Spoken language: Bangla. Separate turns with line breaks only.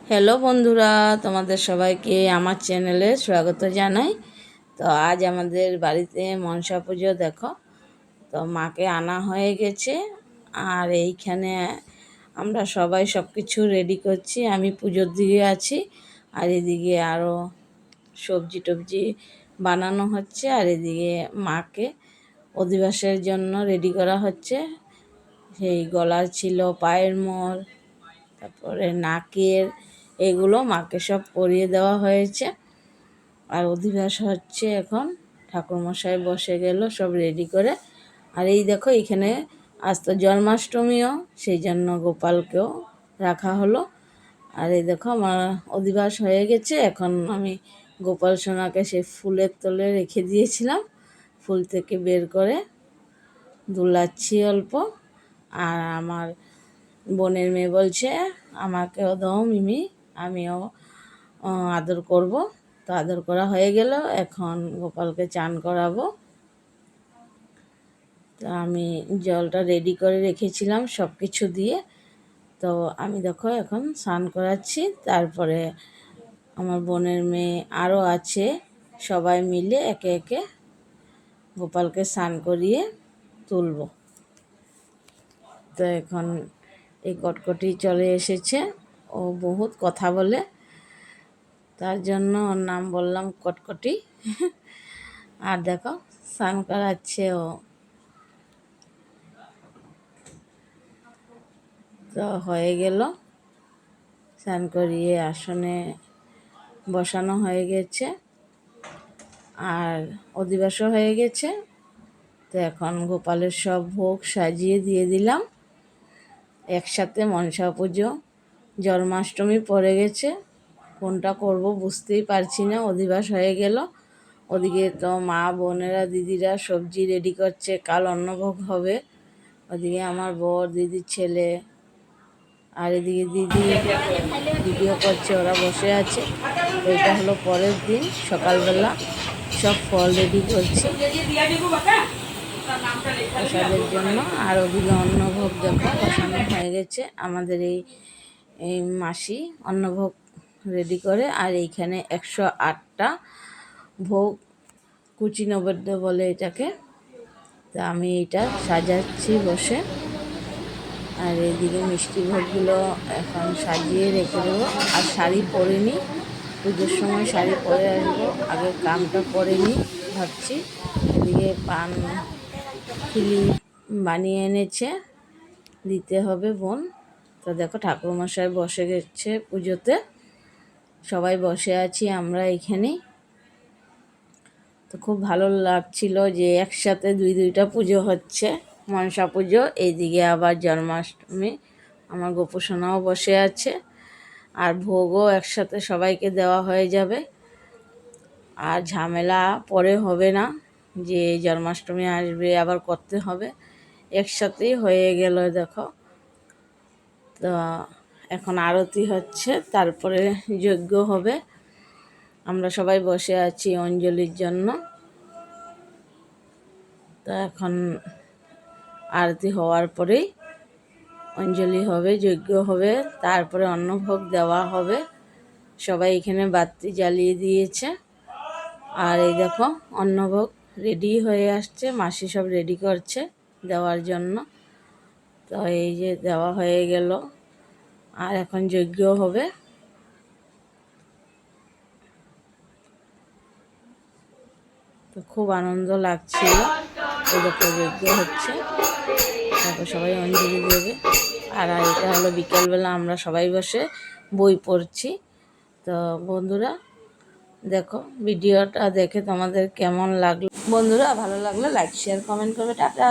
হ্যালো বন্ধুরা, তোমাদের সবাইকে আমার চ্যানেলে স্বাগত জানাই। তো আজ আমাদের বাড়িতে মনসা পুজো। দেখো, তো মাকে আনা হয়ে গেছে, আর এইখানে আমরা সবাই সব কিছু রেডি করছি। আমি পুজোর দিকে আছি, আর এদিকে আরও সবজি টবজি বানানো হচ্ছে, আর এদিকে মাকে অধিবাসের জন্য রেডি করা হচ্ছে। সেই গলার ছিল, পায়ের মোর, তারপরে নাকের, এগুলো মাকে সব পরিয়ে দেওয়া হয়েছে। আর অধিবাস হচ্ছে এখন। ঠাকুরমশাই বসে গেল সব রেডি করে। আর এই দেখো, এখানে আজ তো জন্মাষ্টমীও, সেই জন্য গোপালকেও রাখা হলো। আর এই দেখো, আমার অধিবাস হয়ে গেছে। এখন আমি গোপাল সোনাকে সেই ফুলের তলে রেখে দিয়েছিলাম, ফুল থেকে বের করে দুলাচ্ছি অল্প। আর আমার বোনের মেয়ে বলছে আমাকেও দাও মিমি, আমিও আদর করব। তো আদর করা হয়ে গেল, এখন গোপালকে চান করাবো। তো আমি জলটা রেডি করে রেখেছিলাম সব কিছু দিয়ে। তো আমি দেখো এখন স্নান করাচ্ছি। তারপরে আমার বোনের মেয়ে আরও আছে, সবাই মিলে একে একে গোপালকে স্নান করিয়ে তুলব। তো এখন এই কটকটি চলে এসেছে, ও বহুত কথা বলে, তার জন্য ওর নাম বললাম কটকটি। আর দেখো, স্নান করাচ্ছে ও। তো হয়ে গেল, স্নান করিয়ে আসনে বসানো হয়ে গেছে, আর অধিবাসও হয়ে গেছে। তো এখন গোপালের সব ভোগ সাজিয়ে দিয়ে দিলাম একসাথে। মনসা পুজো, জন্মাষ্টমী পড়ে গেছে, কোনটা করব বুঝতেই পারছি না। অধিবাস হয়ে গেল, ওদিকে তো মা বোনেরা দিদিরা সবজি রেডি করছে, কাল অন্নভোগ হবে। ওদিকে আমার বর, দিদির ছেলে, আর এদিকে দিদি ভিডিও করছে, ওরা বসে আছে। এটা হলো পরের দিন সকালবেলা, সব ফল রেডি করছি প্রসাদের জন্য। আর ওদিকে অন্নভোগ দেখো বসানো হয়ে গেছে। আমাদের এই মাসি অন্নভোগ রেডি করে। আর এইখানে 108টা ভোগ, কুচি নৈবেদ্য বলে এটাকে। তা আমি এটা সাজাচ্ছি বসে। আর এইদিকে মিষ্টি ভোগগুলো এখন সাজিয়ে রেখে দেবো। আর শাড়ি পরিনি, পুজোর সময় শাড়ি পরে আসবো, আগে কামটা করে নিই ভাবছি। এদিকে পান খিলি বানিয়ে এনেছে, দিতে হবে বোন। তো দেখো, ঠাকুরমশাই বসে গেছে পুজোতে, সবাই বসে আছি আমরা এখানেই। তো খুব ভালো লাগছিল যে একসাথে দুইটা পুজো হচ্ছে, মনসা পুজো, এইদিকে আবার জন্মাষ্টমী। আমার গোপুসোনাও বসে আছে, আর ভোগও একসাথে সবাইকে দেওয়া হয়ে যাবে। আর ঝামেলা পরে হবে না যে জন্মাষ্টমী আসবে আবার করতে হবে, একসাথেই হয়ে গেল। দেখো, তো এখন আরতি হচ্ছে, তারপরে যজ্ঞ হবে। আমরা সবাই বসে আছি অঞ্জলির জন্য। তো এখন আরতি হওয়ার পরেই অঞ্জলি হবে, যজ্ঞ হবে, তারপরে অন্নভোগ দেওয়া হবে। সবাই এখানে বাতি জ্বালিয়ে দিয়েছে। আর এই দেখো, অন্নভোগ রেডি হয়ে আসছে, মাসি সব রেডি করছে দেওয়ার জন্য। তো এই যে দেওয়া হয়ে গেল, আর এখন যজ্ঞ হবে। তো খুব আনন্দ লাগছিল। এই দেখো, যজ্ঞ হচ্ছে, তারপর সবাই অঞ্জলি দেবে। আর এটা হলো বিকেলবেলা, আমরা সবাই বসে বই পড়ছি। তো বন্ধুরা দেখো, ভিডিওটা দেখে তোমাদের কেমন লাগলো? বন্ধুরা ভালো লাগলে লাইক শেয়ার কমেন্ট করবে। টাটা।